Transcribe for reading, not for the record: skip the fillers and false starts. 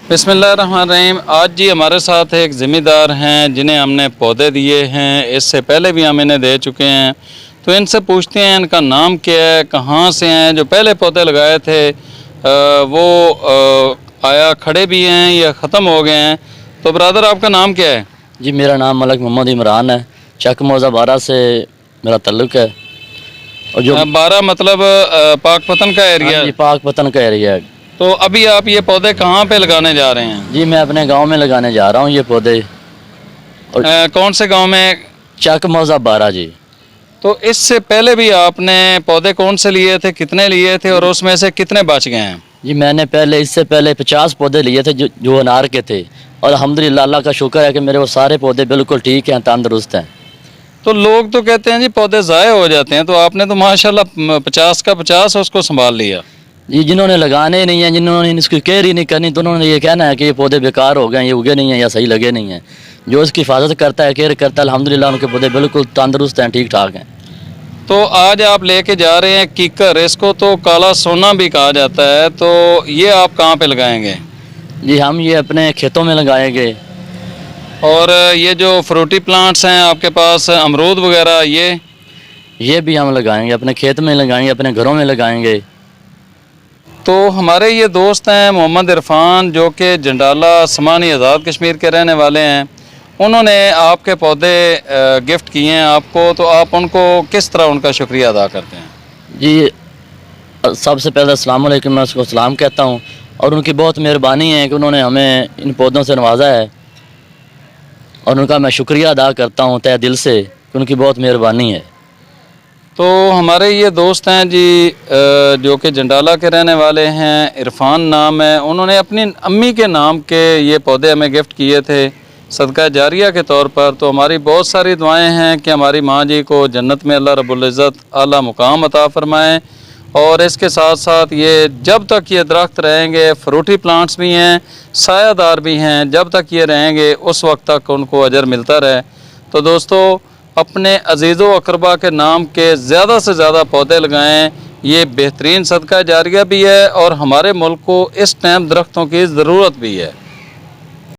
बिस्मिल्लाहिर्रहमानिर्रहीम। आज जी हमारे साथ एक ज़िम्मेदार हैं जिन्हें हमने पौधे दिए हैं, इससे पहले भी हम इन्हें दे चुके हैं। तो इनसे पूछते हैं इनका नाम क्या है, कहाँ से हैं। जो पहले पौधे लगाए थे वो आया खड़े भी हैं या ख़त्म हो गए हैं। तो ब्रदर आपका नाम क्या है? जी मेरा नाम मलिक मोहम्मद इमरान है। चक मौज़ा 12 से मेरा ताल्लुक़ है। और जो 12 मतलब पाकपतन का एरिया? जी पाकपतन का एरिया है। तो अभी आप ये पौधे कहाँ पे लगाने जा रहे हैं? जी मैं अपने गांव में लगाने जा रहा हूँ ये पौधे। और कौन से गांव में? चक मौज़ा 12 जी। तो इससे पहले भी आपने पौधे कौन से लिए थे, कितने लिए थे और उसमें से कितने बच गए हैं? जी मैंने इससे पहले 50 पौधे लिए थे जो अनार के थे, और अल्हम्दुलिल्लाह अल्लाह का शुक्र है कि मेरे वो सारे पौधे बिल्कुल ठीक हैं, तंदुरुस्त हैं। तो लोग तो कहते हैं जी पौधे ज़ाय हो जाते हैं, तो आपने तो माशाल्लाह 50 का 50 उसको संभाल लिया। जी जिन्होंने लगाने नहीं हैं, जिन्होंने इसकी केयर ही नहीं करनी, तो उन्होंने ये कहना है कि ये पौधे बेकार हो गए, ये उगे नहीं हैं या सही लगे नहीं हैं। जो इसकी हिफाजत करता है, केयर करता है, अल्हम्दुलिल्लाह उनके पौधे बिल्कुल तंदुरुस्त हैं, ठीक ठाक हैं। तो आज आप लेके जा रहे हैं कीकर, इसको तो काला सोना भी कहा जाता है, तो ये आप कहाँ पे लगाएंगे? जी हम ये अपने खेतों में लगाएंगे। और ये जो फ्रूटी प्लांट्स हैं आपके पास, अमरूद वगैरह, ये भी हम लगाएंगे, अपने खेत में लगाएंगे, अपने घरों में लगाएंगे। तो हमारे ये दोस्त हैं मोहम्मद इरफान, जो कि जंडाला समाहनी आज़ाद कश्मीर के रहने वाले हैं। उन्होंने आपके पौधे गिफ्ट किए हैं आपको, तो आप उनको किस तरह उनका शुक्रिया अदा करते हैं? जी सबसे पहले अस्सलाम वालेकुम, मैं उसको सलाम कहता हूँ, और उनकी बहुत मेहरबानी है कि उन्होंने हमें इन पौधों से नवाजा है, और उनका मैं शुक्रिया अदा करता हूँ तहे दिल से कि उनकी बहुत मेहरबानी है। तो हमारे ये दोस्त हैं जी जो कि जंडाला के रहने वाले हैं, इरफान नाम है। उन्होंने अपनी अम्मी के नाम के ये पौधे हमें गिफ्ट किए थे सदका जारिया के तौर पर। तो हमारी बहुत सारी दुआएं हैं कि हमारी माँ जी को जन्नत में अल्लाह रब्बुल इज़्ज़त आला मुकाम अता फ़रमाएँ। और इसके साथ साथ ये जब तक ये दरख्त रहेंगे, फ्रूटी प्लांट्स भी हैं, सायादार भी हैं, जब तक ये रहेंगे उस वक्त तक उनको अजर मिलता रहे। तो दोस्तों अपने अजीज़ो अकरबा के नाम के ज़्यादा से ज़्यादा पौधे लगाएं, ये बेहतरीन सदका जारिया भी है और हमारे मुल्क को इस टाइम दरख्तों की ज़रूरत भी है।